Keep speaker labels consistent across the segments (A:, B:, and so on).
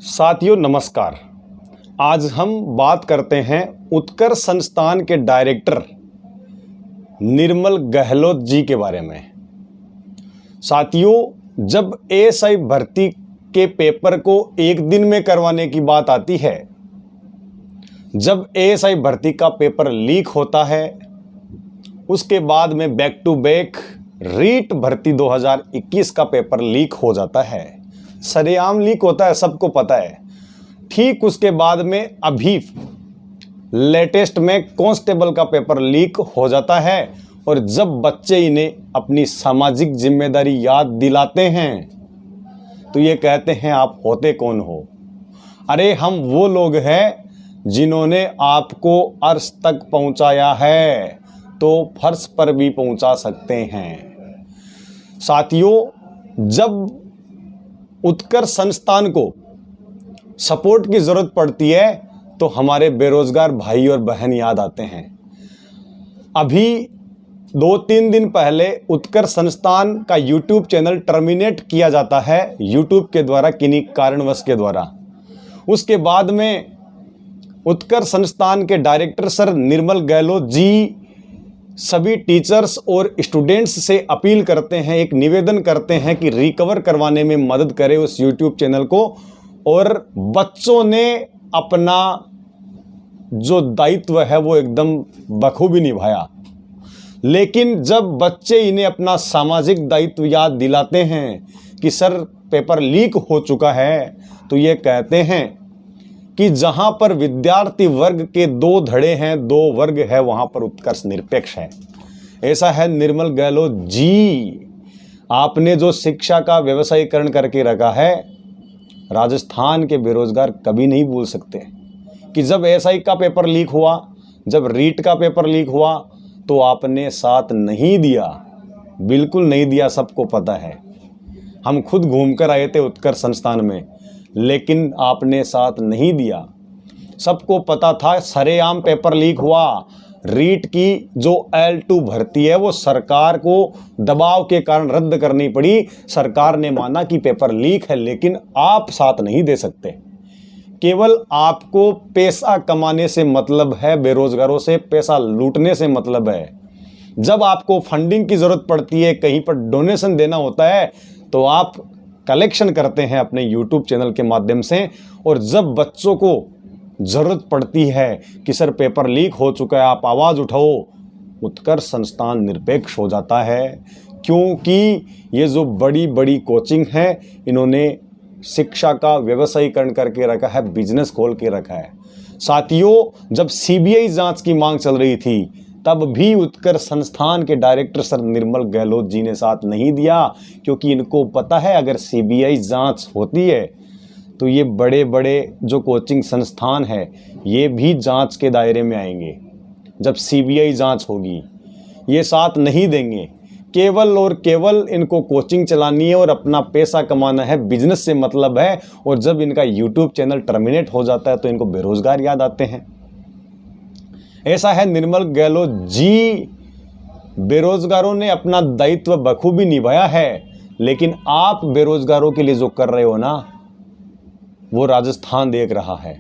A: साथियों नमस्कार। आज हम बात करते हैं उत्कर्ष संस्थान के डायरेक्टर निर्मल गहलोत जी के बारे में। साथियों, जब एएसआई भर्ती के पेपर को एक दिन में करवाने की बात आती है, जब एएसआई भर्ती का पेपर लीक होता है, उसके बाद में बैक टू बैक रीट भर्ती 2021 का पेपर लीक हो जाता है। सरेआम लीक होता है, सबको पता है। ठीक उसके बाद में अभी लेटेस्ट में कांस्टेबल का पेपर लीक हो जाता है और जब बच्चे इन्हें अपनी सामाजिक जिम्मेदारी याद दिलाते हैं तो ये कहते हैं आप होते कौन हो। अरे हम वो लोग हैं जिन्होंने आपको अर्श तक पहुंचाया है तो फर्श पर भी पहुंचा सकते हैं। साथियों, जब उत्कर्ष संस्थान को सपोर्ट की ज़रूरत पड़ती है तो हमारे बेरोजगार भाई और बहन याद आते हैं। अभी 2-3 दिन पहले उत्कर्ष संस्थान का यूट्यूब चैनल टर्मिनेट किया जाता है यूट्यूब के द्वारा, किन्हीं कारणवश के द्वारा। उसके बाद में उत्कर्ष संस्थान के डायरेक्टर सर निर्मल गहलोत जी सभी टीचर्स और स्टूडेंट्स से अपील करते हैं, एक निवेदन करते हैं कि रिकवर करवाने में मदद करें उस यूट्यूब चैनल को। और बच्चों ने अपना जो दायित्व है वो एकदम बखूबी निभाया। लेकिन जब बच्चे इन्हें अपना सामाजिक दायित्व याद दिलाते हैं कि सर पेपर लीक हो चुका है, तो ये कहते हैं कि जहां पर विद्यार्थी वर्ग के 2 धड़े हैं, 2 वर्ग है, वहां पर उत्कर्ष निरपेक्ष है। ऐसा है निर्मल गहलोत जी। आपने जो शिक्षा का व्यवसायीकरण करके रखा है, राजस्थान के बेरोजगार कभी नहीं भूल सकते कि जब एसआई का पेपर लीक हुआ, जब रीट का पेपर लीक हुआ, तो आपने साथ नहीं दिया, बिल्कुल नहीं दिया। सबको पता है, हम खुद घूम कर आए थे उत्कर्ष संस्थान में, लेकिन आपने साथ नहीं दिया। सबको पता था सरेआम पेपर लीक हुआ। रीट की जो L2 भर्ती है वो सरकार को दबाव के कारण रद्द करनी पड़ी। सरकार ने माना कि पेपर लीक है, लेकिन आप साथ नहीं दे सकते। केवल आपको पैसा कमाने से मतलब है, बेरोजगारों से पैसा लूटने से मतलब है। जब आपको फंडिंग की ज़रूरत पड़ती है, कहीं पर डोनेशन देना होता है, तो आप कलेक्शन करते हैं अपने यूट्यूब चैनल के माध्यम से। और जब बच्चों को ज़रूरत पड़ती है कि सर पेपर लीक हो चुका है, आप आवाज़ उठाओ, उत्कर्ष संस्थान निरपेक्ष हो जाता है। क्योंकि ये जो बड़ी बड़ी कोचिंग है, इन्होंने शिक्षा का व्यवसायीकरण करके रखा है, बिजनेस खोल के रखा है। साथियों, जब सीबीआई जांच की मांग चल रही थी, तब भी उत्कर्ष संस्थान के डायरेक्टर सर निर्मल गहलोत जी ने साथ नहीं दिया, क्योंकि इनको पता है अगर सीबीआई जांच होती है तो ये बड़े बड़े जो कोचिंग संस्थान है ये भी जांच के दायरे में आएंगे। जब सीबीआई जांच होगी, ये साथ नहीं देंगे। केवल और केवल इनको कोचिंग चलानी है और अपना पैसा कमाना है, बिजनेस से मतलब है। और जब इनका यूट्यूब चैनल टर्मिनेट हो जाता है तो इनको बेरोजगार याद आते हैं। ऐसा है निर्मल गहलोत जी। बेरोजगारों ने अपना दायित्व बखूबी निभाया है, लेकिन आप बेरोजगारों के लिए जो कर रहे हो ना, वो राजस्थान देख रहा है।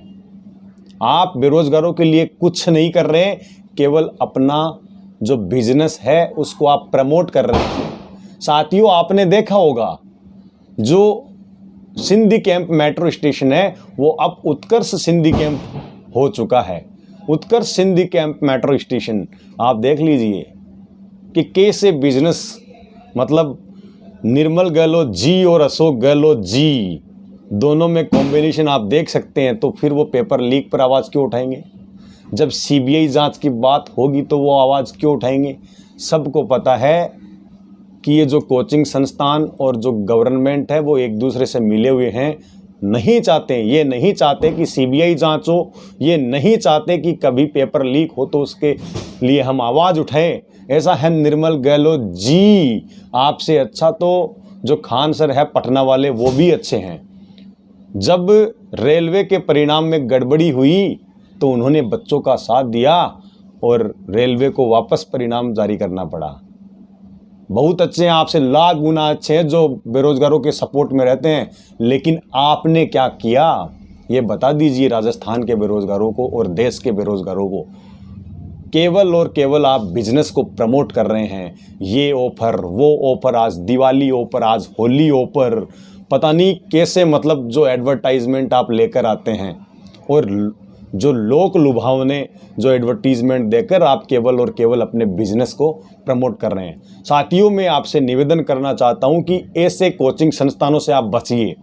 A: आप बेरोजगारों के लिए कुछ नहीं कर रहे, केवल अपना जो बिजनेस है उसको आप प्रमोट कर रहे हैं। साथियों, आपने देखा होगा जो सिंधी कैंप मेट्रो स्टेशन है वो अब उत्कर्ष सिंधी कैंप हो चुका है। उत्कर्ष सिंधी कैंप मेट्रो स्टेशन आप देख लीजिए कि कैसे बिजनेस, मतलब निर्मल गहलोत जी और अशोक गहलोत जी दोनों में कॉम्बिनेशन आप देख सकते हैं। तो फिर वो पेपर लीक पर आवाज़ क्यों उठाएंगे? जब सीबीआई जांच की बात होगी तो वो आवाज़ क्यों उठाएंगे? सबको पता है कि ये जो कोचिंग संस्थान और जो गवर्नमेंट है वो एक दूसरे से मिले हुए हैं। नहीं चाहते, ये नहीं चाहते कि सीबीआई जांच हो, ये नहीं चाहते कि कभी पेपर लीक हो तो उसके लिए हम आवाज़ उठाएं। ऐसा है निर्मल गहलोत जी। आपसे अच्छा तो जो खान सर है पटना वाले, वो भी अच्छे हैं। जब रेलवे के परिणाम में गड़बड़ी हुई तो उन्होंने बच्चों का साथ दिया और रेलवे को वापस परिणाम जारी करना पड़ा। बहुत अच्छे हैं, आपसे लाख गुना अच्छे हैं जो बेरोजगारों के सपोर्ट में रहते हैं, लेकिन आपने क्या किया ये बता दीजिए राजस्थान के बेरोजगारों को और देश के बेरोजगारों को। केवल और केवल आप बिजनेस को प्रमोट कर रहे हैं, ये ऑफर वो ऑफर, आज दिवाली ऑफर, आज होली ऑफर, पता नहीं कैसे, मतलब जो एडवर्टाइजमेंट आप लेकर आते हैं और जो लोक लुभावने जो एडवर्टीजमेंट देकर आप केवल और केवल अपने बिजनेस को प्रमोट कर रहे हैं। साथियों, मैं आपसे निवेदन करना चाहता हूं कि ऐसे कोचिंग संस्थानों से आप बचिए।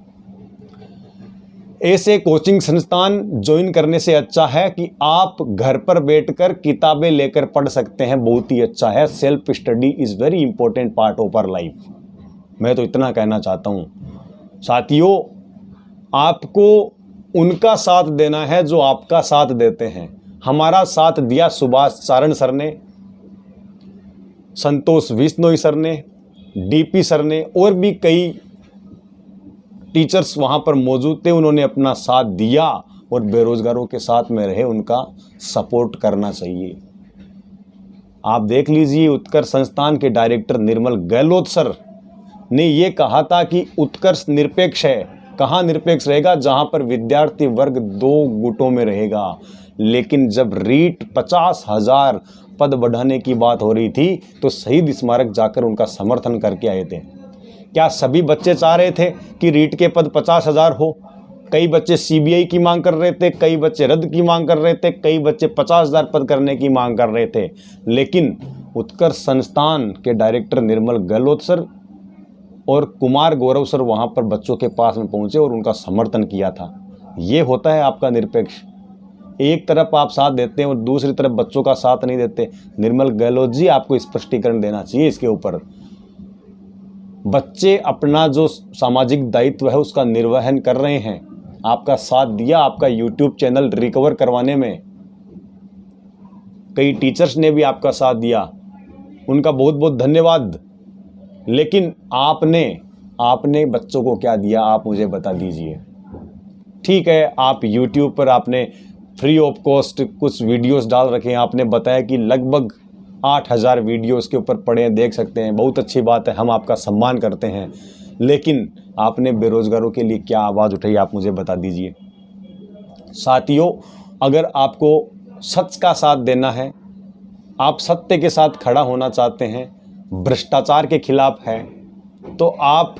A: ऐसे कोचिंग संस्थान ज्वाइन करने से अच्छा है कि आप घर पर बैठकर किताबें लेकर पढ़ सकते हैं, बहुत ही अच्छा है। Self study is very important part of our life. मैं तो इतना कहना चाहता हूँ साथियों, आपको उनका साथ देना है जो आपका साथ देते हैं। हमारा साथ दिया सुभाष चारण सर ने, संतोष बिश्नोई सर ने, डीपी सर ने, और भी कई टीचर्स वहाँ पर मौजूद थे, उन्होंने अपना साथ दिया और बेरोजगारों के साथ में रहे, उनका सपोर्ट करना चाहिए। आप देख लीजिए, उत्कर्ष संस्थान के डायरेक्टर निर्मल गहलोत सर ने ये कहा था कि उत्कर्ष निरपेक्ष है। कहाँ निरपेक्ष रहेगा? जहाँ पर विद्यार्थी वर्ग 2 गुटों में रहेगा। लेकिन जब रीट 50,000 पद बढ़ाने की बात हो रही थी तो शहीद स्मारक जाकर उनका समर्थन करके आए थे। क्या सभी बच्चे चाह रहे थे कि रीट के पद 50,000 हो? कई बच्चे सीबीआई की मांग कर रहे थे, कई बच्चे रद्द की मांग कर रहे थे, कई बच्चे 50,000 पद करने की मांग कर रहे थे। लेकिन उत्कर्ष संस्थान के डायरेक्टर निर्मल गहलोत सर और कुमार गौरव सर वहाँ पर बच्चों के पास में पहुँचे और उनका समर्थन किया था। ये होता है आपका निरपेक्ष। एक तरफ आप साथ देते हैं और दूसरी तरफ बच्चों का साथ नहीं देते। निर्मल गहलोत जी, आपको स्पष्टीकरण देना चाहिए इसके ऊपर। बच्चे अपना जो सामाजिक दायित्व है उसका निर्वहन कर रहे हैं, आपका साथ दिया, आपका यूट्यूब चैनल रिकवर करवाने में कई टीचर्स ने भी आपका साथ दिया, उनका बहुत बहुत धन्यवाद। लेकिन आपने बच्चों को क्या दिया, आप मुझे बता दीजिए। ठीक है, आप YouTube पर आपने फ्री ऑफ कॉस्ट कुछ वीडियोस डाल रखे हैं, आपने बताया कि लगभग 8,000 वीडियोस के ऊपर पड़े हैं, देख सकते हैं, बहुत अच्छी बात है, हम आपका सम्मान करते हैं। लेकिन आपने बेरोजगारों के लिए क्या आवाज़ उठाई, आप मुझे बता दीजिए। साथियों, अगर आपको सच का साथ देना है, आप सत्य के साथ खड़ा होना चाहते हैं, भ्रष्टाचार के खिलाफ है, तो आप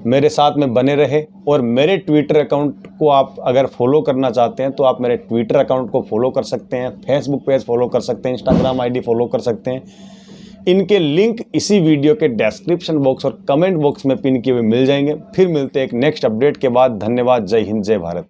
A: मेरे साथ में बने रहे। और मेरे ट्विटर अकाउंट को आप अगर फॉलो करना चाहते हैं तो आप मेरे ट्विटर अकाउंट को फॉलो कर सकते हैं, फेसबुक पेज फॉलो कर सकते हैं, इंस्टाग्राम आईडी फॉलो कर सकते हैं। इनके लिंक इसी वीडियो के डिस्क्रिप्शन बॉक्स और कमेंट बॉक्स में पिन किए हुए मिल जाएंगे। फिर मिलते हैं एक नेक्स्ट अपडेट के बाद। धन्यवाद। जय हिंद, जय भारत।